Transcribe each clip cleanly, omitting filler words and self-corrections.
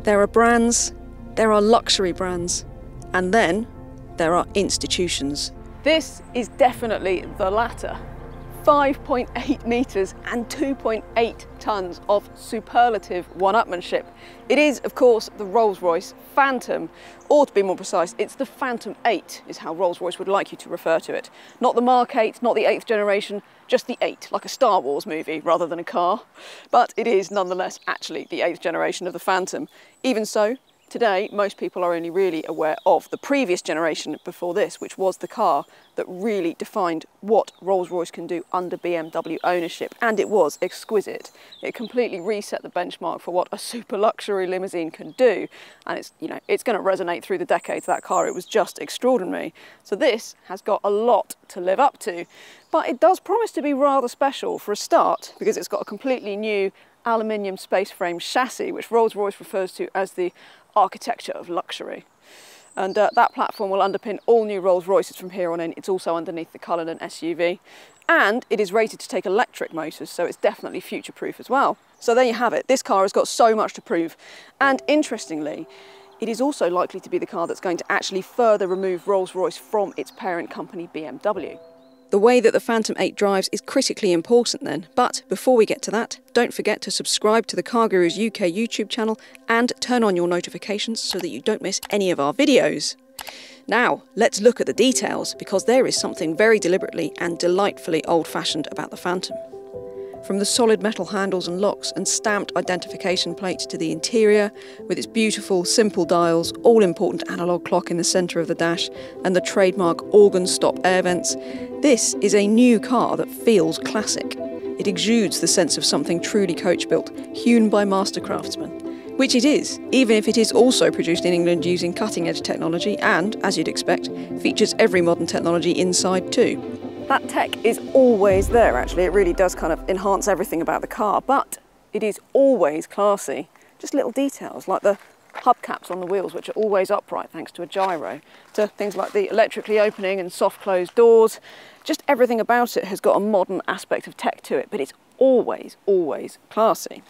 There are brands, there are luxury brands, and then there are institutions. This is definitely the latter. 5.8 metres and 2.8 tonnes of superlative one-upmanship. It is, of course, the Rolls-Royce Phantom, or to be more precise, it's the Phantom 8 is how Rolls-Royce would like you to refer to it. Not the Mark 8, not the 8th generation, just the 8, like a Star Wars movie rather than a car. But it is nonetheless actually the 8th generation of the Phantom. Even so, today, most people are only really aware of the previous generation before this, which was the car that really defined what Rolls-Royce can do under BMW ownership, and it was exquisite. It completely reset the benchmark for what a super luxury limousine can do, and it's going to resonate through the decades. That car, it was just extraordinary. So this has got a lot to live up to, but it does promise to be rather special for a start, because it's got a completely new aluminium space frame chassis, which Rolls-Royce refers to as the architecture of luxury. And that platform will underpin all new Rolls-Royces from here on in. It's also underneath the Cullinan SUV. And it is rated to take electric motors, so it's definitely future-proof as well. So there you have it. This car has got so much to prove. And interestingly, it is also likely to be the car that's going to actually further remove Rolls-Royce from its parent company, BMW. The way that the Phantom 8 drives is critically important then, but before we get to that, don't forget to subscribe to the CarGurus UK YouTube channel and turn on your notifications so that you don't miss any of our videos. Now, let's look at the details, because there is something very deliberately and delightfully old-fashioned about the Phantom. From the solid metal handles and locks and stamped identification plates to the interior, with its beautiful, simple dials, all-important analogue clock in the centre of the dash, and the trademark organ-stop air vents, this is a new car that feels classic. It exudes the sense of something truly coach-built, hewn by master craftsmen. Which it is, even if it is also produced in England using cutting-edge technology and, as you'd expect, features every modern technology inside too. That tech is always there, actually. It really does kind of enhance everything about the car, but it is always classy. Just little details like the hubcaps on the wheels, which are always upright thanks to a gyro, to things like the electrically opening and soft closed doors. Just everything about it has got a modern aspect of tech to it, but it's always, always classy.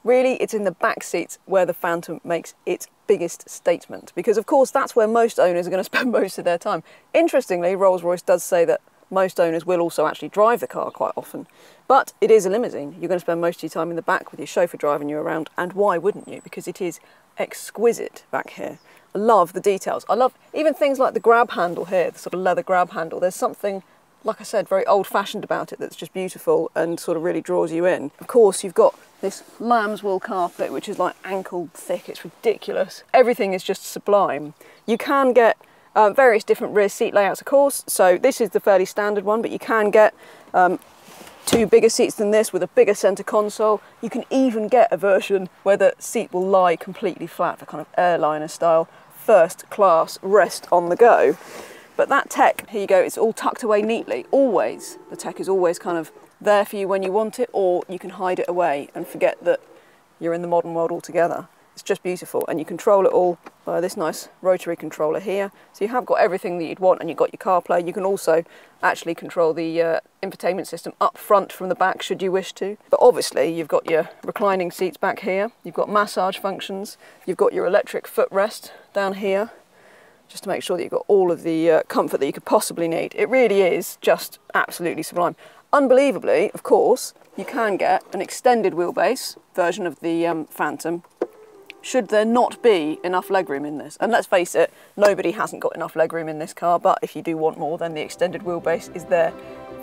Really, it's in the back seats where the Phantom makes its biggest statement, because of course that's where most owners are going to spend most of their time. Interestingly, Rolls-Royce does say that most owners will also actually drive the car quite often, but it is a limousine. You're going to spend most of your time in the back with your chauffeur driving you around, and why wouldn't you? Because it is exquisite back here. I love the details. I love even things like the grab handle here, the sort of leather grab handle. There's something, like I said, very old-fashioned about it that's just beautiful and sort of really draws you in. Of course, you've got this lamb's wool carpet, which is like ankle thick. It's ridiculous. Everything is just sublime. You can get various different rear seat layouts, of course. So this is the fairly standard one, but you can get two bigger seats than this with a bigger centre console. You can even get a version where the seat will lie completely flat for kind of airliner style, first class rest on the go. But that tech, here you go, it's all tucked away neatly. Always, the tech is always kind of there for you when you want it, or you can hide it away and forget that you're in the modern world altogether. It's just beautiful, and you control it all by this nice rotary controller here. So you have got everything that you'd want, and you've got your CarPlay. You can also actually control the infotainment system up front from the back should you wish to. But obviously you've got your reclining seats back here, you've got massage functions, you've got your electric footrest down here, just to make sure that you've got all of the comfort that you could possibly need. It really is just absolutely sublime. Unbelievably, of course, you can get an extended wheelbase version of the Phantom, should there not be enough legroom in this. And let's face it, nobody hasn't got enough legroom in this car, but if you do want more, then the extended wheelbase is there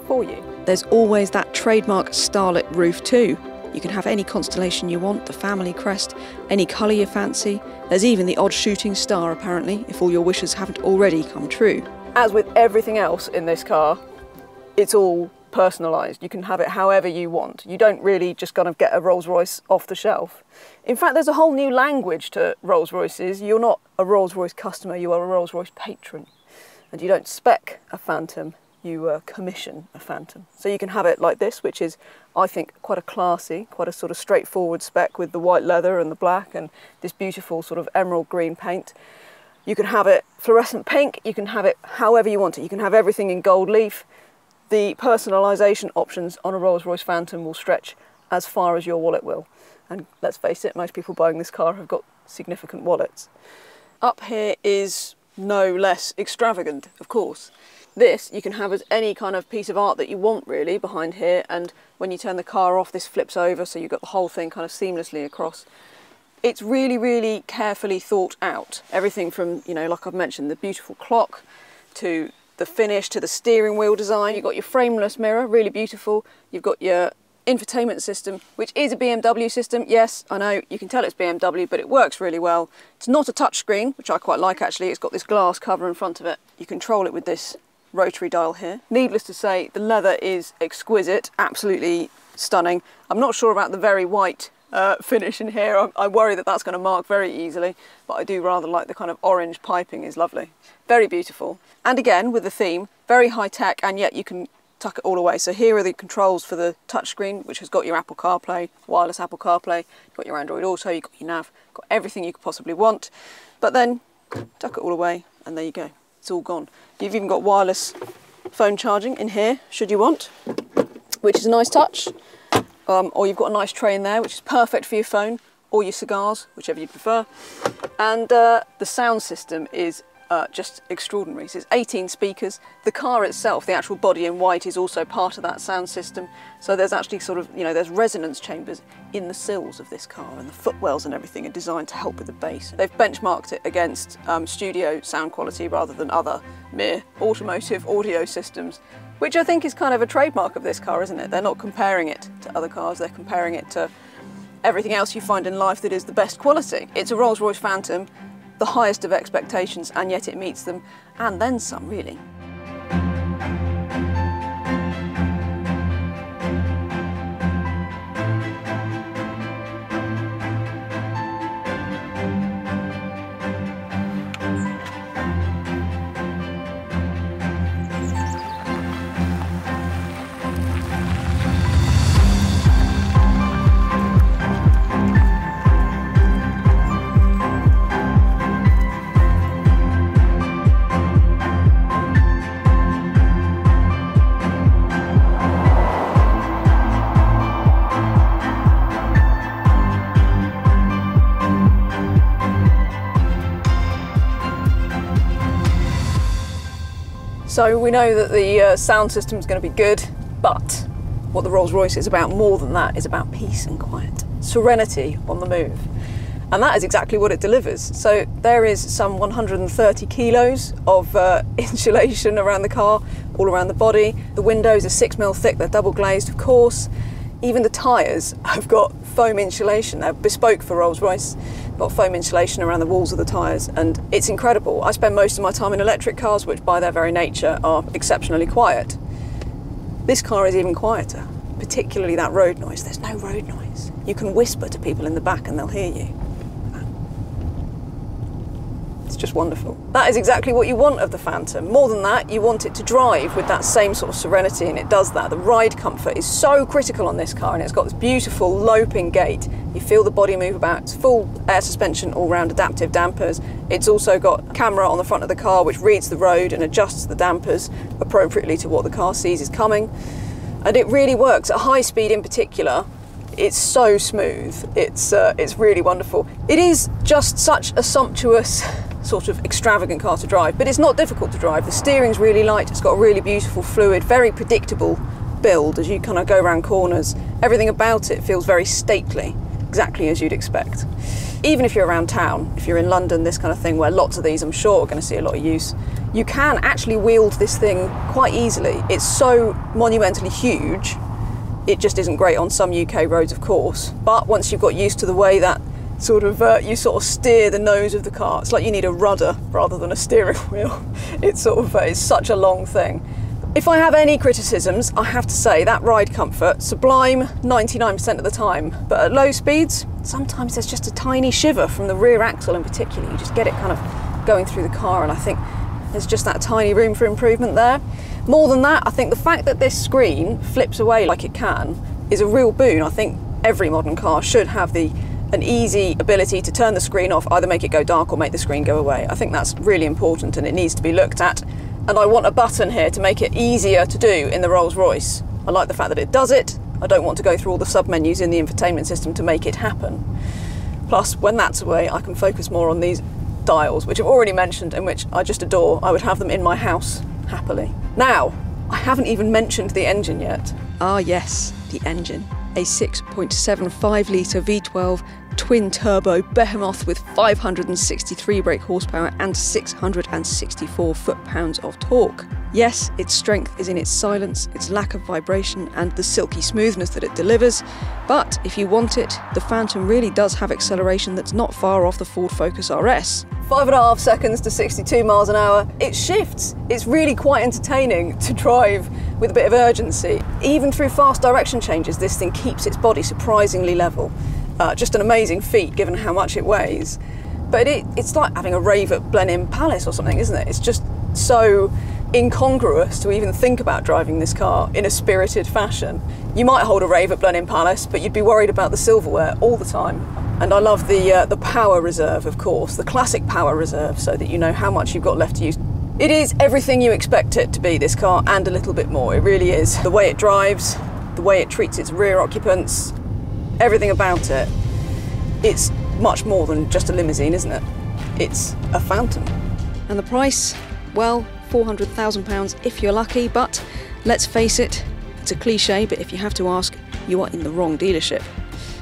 for you. There's always that trademark starlit roof too. You can have any constellation you want, the family crest, any colour you fancy. There's even the odd shooting star, apparently, if all your wishes haven't already come true. As with everything else in this car, it's all personalised. You can have it however you want. You don't really just kind of get a Rolls-Royce off the shelf. In fact, there's a whole new language to Rolls-Royces. You're not a Rolls-Royce customer, you are a Rolls-Royce patron. And you don't spec a Phantom, you commission a Phantom. So you can have it like this, which is, I think, quite a classy, quite a sort of straightforward spec with the white leather and the black and this beautiful sort of emerald green paint. You can have it fluorescent pink, you can have it however you want it. You can have everything in gold leaf. The personalisation options on a Rolls-Royce Phantom will stretch as far as your wallet will. And let's face it, most people buying this car have got significant wallets. Up here is no less extravagant, of course. This you can have as any kind of piece of art that you want really behind here, and when you turn the car off, this flips over, so you've got the whole thing kind of seamlessly across. It's really, really carefully thought out. Everything from, you know, like I've mentioned, the beautiful clock, to the finish, to the steering wheel design. You've got your frameless mirror, really beautiful. You've got your infotainment system, which is a BMW system. Yes, I know, you can tell it's BMW, but it works really well. It's not a touchscreen, which I quite like actually. It's got this glass cover in front of it. You control it with this rotary dial here. Needless to say, the leather is exquisite, absolutely stunning. I'm not sure about the very white finish in here. I worry that that's going to mark very easily, but I do rather like the kind of orange piping is lovely. Very beautiful. And again, with the theme, very high tech, and yet you can tuck it all away. So here are the controls for the touchscreen, which has got your Apple CarPlay, wireless Apple CarPlay, you've got your Android Auto, you've got your nav, got everything you could possibly want. But then tuck it all away and there you go, it's all gone. You've even got wireless phone charging in here, should you want, which is a nice touch. Or you've got a nice tray in there, which is perfect for your phone or your cigars, whichever you prefer. And the sound system is just extraordinary. So it's 18 speakers. The car itself, the actual body in white, is also part of that sound system. So there's actually sort of, you know, there's resonance chambers in the sills of this car, and the footwells and everything are designed to help with the bass. They've benchmarked it against studio sound quality rather than other mere automotive audio systems, which I think is kind of a trademark of this car, isn't it? They're not comparing it to other cars, they're comparing it to everything else you find in life that is the best quality. It's a Rolls-Royce Phantom, the highest of expectations, and yet it meets them, and then some, really. So we know that the sound system is going to be good, but what the Rolls-Royce is about more than that is about peace and quiet, serenity on the move. And that is exactly what it delivers. So there is some 130 kilos of insulation around the car, all around the body. The windows are 6mm thick, they're double glazed, of course. Even the tyres have got foam insulation. They're bespoke for Rolls-Royce. Got foam insulation around the walls of the tyres, and it's incredible. I spend most of my time in electric cars, which by their very nature are exceptionally quiet. This car is even quieter, particularly that road noise. There's no road noise. You can whisper to people in the back and they'll hear you. It's just wonderful. That is exactly what you want of the Phantom. More than that, you want it to drive with that same sort of serenity, and it does that. The ride comfort is so critical on this car, and it's got this beautiful loping gate. You feel the body move about. It's full air suspension, all-round adaptive dampers. It's also got a camera on the front of the car which reads the road and adjusts the dampers appropriately to what the car sees is coming. And it really works. At high speed in particular, it's so smooth. It's really wonderful. It is just such a sumptuous, sort of extravagant car to drive, but it's not difficult to drive. The steering's really light, it's got a really beautiful fluid, very predictable build as you kind of go around corners. Everything about it feels very stately, exactly as you'd expect. Even if you're around town, if you're in London, this kind of thing, where lots of these I'm sure are going to see a lot of use, you can actually wield this thing quite easily. It's so monumentally huge, it just isn't great on some UK roads, of course, but once you've got used to the way that you sort of steer the nose of the car, it's like you need a rudder rather than a steering wheel. It's it's such a long thing. If I have any criticisms, I have to say that ride comfort, sublime 99% of the time, but at low speeds, sometimes there's just a tiny shiver from the rear axle in particular. You just get it kind of going through the car, and I think there's just that tiny room for improvement there. More than that, I think the fact that this screen flips away like it can is a real boon. I think every modern car should have an easy ability to turn the screen off, either make it go dark or make the screen go away. I think that's really important, and it needs to be looked at. And I want a button here to make it easier to do in the Rolls-Royce. I like the fact that it does it, I don't want to go through all the sub-menus in the infotainment system to make it happen. Plus, when that's away, I can focus more on these dials, which I've already mentioned and which I just adore. I would have them in my house, happily. Now, I haven't even mentioned the engine yet. Ah yes, the engine. A 6.75 litre V12 twin-turbo behemoth with 563 brake horsepower and 664 foot-pounds of torque. Yes, its strength is in its silence, its lack of vibration and the silky smoothness that it delivers, but if you want it, the Phantom really does have acceleration that's not far off the Ford Focus RS. 5.5 seconds to 62 miles an hour. It shifts. It's really quite entertaining to drive with a bit of urgency. Even through fast direction changes, this thing keeps its body surprisingly level. Just an amazing feat given how much it weighs. But it's like having a rave at Blenheim Palace or something, isn't it? It's just so incongruous to even think about driving this car in a spirited fashion. You might hold a rave at Blenheim Palace, but you'd be worried about the silverware all the time. And I love the power reserve, of course, the classic power reserve, so that you know how much you've got left to use. It is everything you expect it to be, this car, and a little bit more. It really is. The way it drives, the way it treats its rear occupants, everything about it. It's much more than just a limousine, isn't it? It's a Phantom. And the price? Well, £400,000 if you're lucky, but let's face it, it's a cliche, but if you have to ask, you are in the wrong dealership.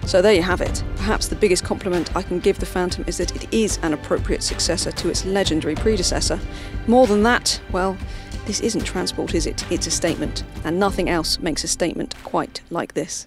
So there you have it. Perhaps the biggest compliment I can give the Phantom is that it is an appropriate successor to its legendary predecessor. More than that, well, this isn't transport, is it? It's a statement, and nothing else makes a statement quite like this.